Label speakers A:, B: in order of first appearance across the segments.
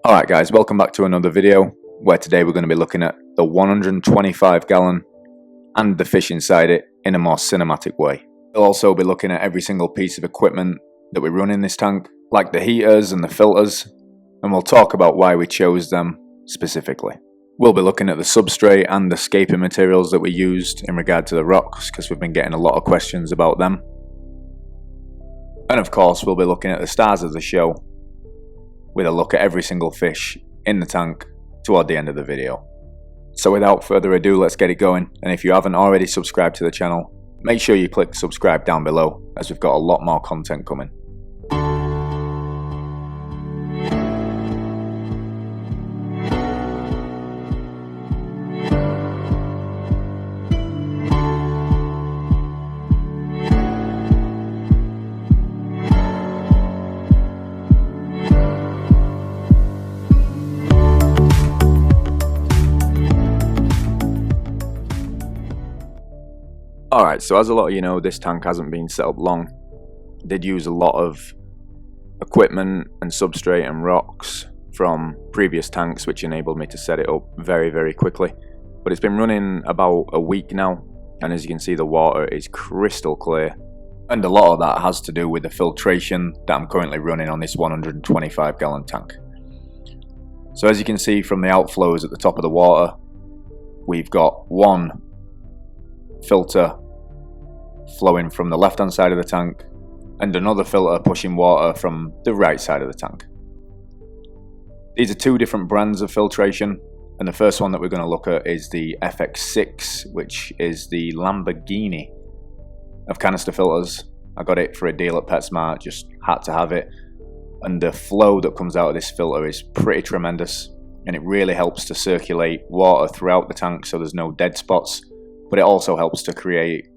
A: Alright guys, welcome back to another video where today we're going to be looking at the 125 gallon and the fish inside it in a more cinematic way. We'll also be looking at every single piece of equipment that we run in this tank, like the heaters and the filters, and we'll talk about why we chose them specifically. We'll be looking at the substrate and the scaping materials that we used in regard to the rocks, because we've been getting a lot of questions about them. And of course we'll be looking at the stars of the show, with a look at every single fish in the tank toward the end of the video. So without further ado, let's get it going. And if you haven't already subscribed to the channel, make sure you click subscribe down below, as we've got a lot more content coming. Alright, so as a lot of you know, this tank hasn't been set up long. I did use a lot of equipment and substrate and rocks from previous tanks, which enabled me to set it up very quickly. But it's been running about a week now, and as you can see, the water is crystal clear. And a lot of that has to do with the filtration that I'm currently running on this 125 gallon tank. So as you can see from the outflows at the top of the water, we've got one filter flowing from the left hand side of the tank and another filter pushing water from the right side of the tank. These are two different brands of filtration, and the first one that we're going to look at is the FX6, which is the Lamborghini of canister filters. I got it for a deal at PetSmart, just had to have it, and the flow that comes out of this filter is pretty tremendous, and it really helps to circulate water throughout the tank so there's no dead spots. But it also helps to create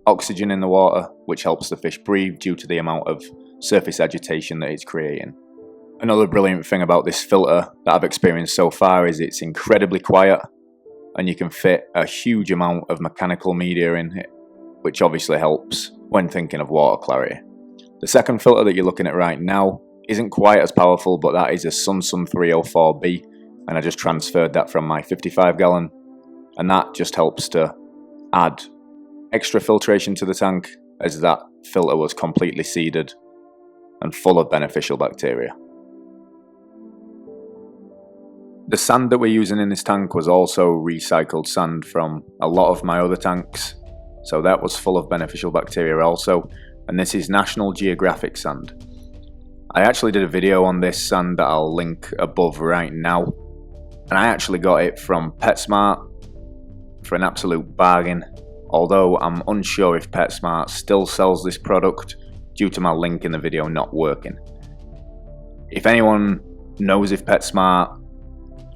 A: oxygen in the water, which helps the fish breathe due to the amount of surface agitation that it's creating. Another brilliant thing about this filter that I've experienced so far is it's incredibly quiet, and you can fit a huge amount of mechanical media in it, which obviously helps when thinking of water clarity. The second filter that you're looking at right now isn't quite as powerful, but that is a Sunsun 304B, and I just transferred that from my 55 gallon, and that just helps to add extra filtration to the tank, as that filter was completely seeded and full of beneficial bacteria. The sand that we're using in this tank was also recycled sand from a lot of my other tanks, so that was full of beneficial bacteria also, and this is National Geographic sand. I actually did a video on this sand that I'll link above right now, and I actually got it from PetSmart for an absolute bargain, although I'm unsure if PetSmart still sells this product due to my link in the video not working. If anyone knows if PetSmart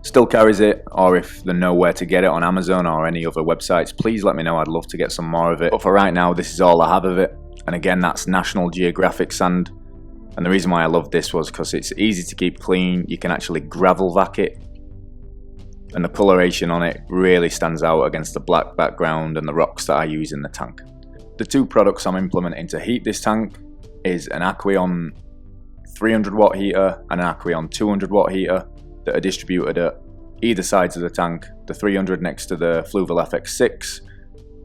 A: still carries it, or if they know where to get it on Amazon or any other websites, please let me know. I'd love to get some more of it, but for right now this is all I have of it. And again, that's National Geographic sand, and the reason why I love this was because it's easy to keep clean. You can actually gravel vac it, and the coloration on it really stands out against the black background and the rocks that I use in the tank. The two products I'm implementing to heat this tank is an aqueon 300 watt heater and an aqueon 200 watt heater that are distributed at either sides of the tank, the 300 next to the fluval FX6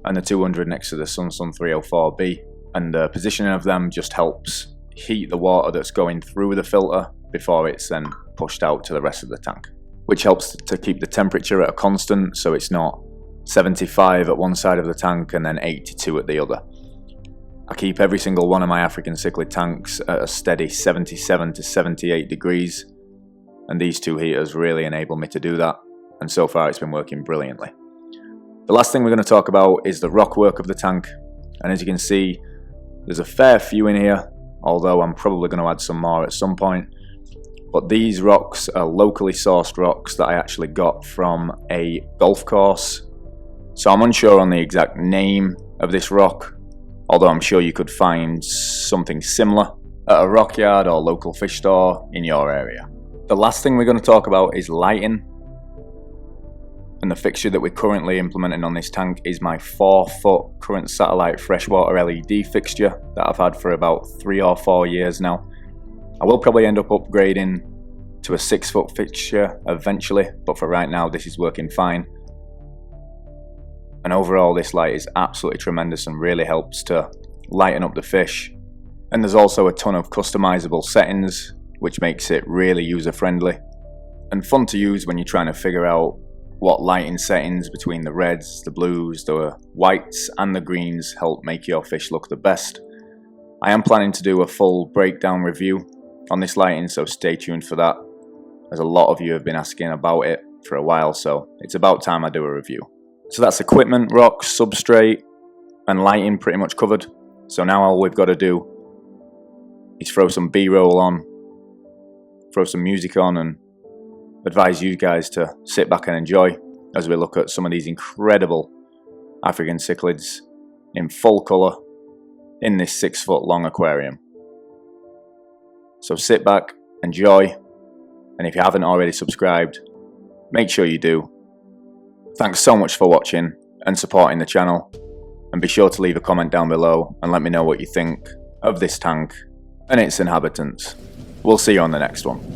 A: and the 200 next to the Sunsun 304B, and the positioning of them just helps heat the water that's going through the filter before it's then pushed out to the rest of the tank, which helps to keep the temperature at a constant, so it's not 75 at one side of the tank and then 82 at the other. I keep every single one of my African cichlid tanks at a steady 77 to 78 degrees, and these two heaters really enable me to do that, and so far it's been working brilliantly. The last thing we're going to talk about is the rockwork of the tank, and as you can see, there's a fair few in here, although I'm probably going to add some more at some point. But these rocks are locally sourced rocks that I actually got from a golf course. So I'm unsure on the exact name of this rock, although I'm sure you could find something similar at a rock yard or local fish store in your area. The last thing we're going to talk about is lighting. And the fixture that we're currently implementing on this tank is my 4-foot current satellite freshwater LED fixture that I've had for about 3 or 4 years now. I will probably end up upgrading to a 6-foot fixture eventually, but for right now this is working fine. And overall this light is absolutely tremendous and really helps to lighten up the fish. And there's also a ton of customizable settings, which makes it really user friendly and fun to use when you're trying to figure out what lighting settings between the reds, the blues, the whites and the greens help make your fish look the best. I am planning to do a full breakdown review on this lighting, so stay tuned for that, as a lot of you have been asking about it for a while, so it's about time I do a review. So that's equipment, rocks, substrate and lighting pretty much covered. So now all we've got to do is throw some B-roll on, throw some music on, and advise you guys to sit back and enjoy as we look at some of these incredible African cichlids in full colour in this 6-foot long aquarium. So sit back, enjoy, and if you haven't already subscribed, make sure you do. Thanks so much for watching and supporting the channel, and be sure to leave a comment down below and let me know what you think of this tank and its inhabitants. We'll see you on the next one.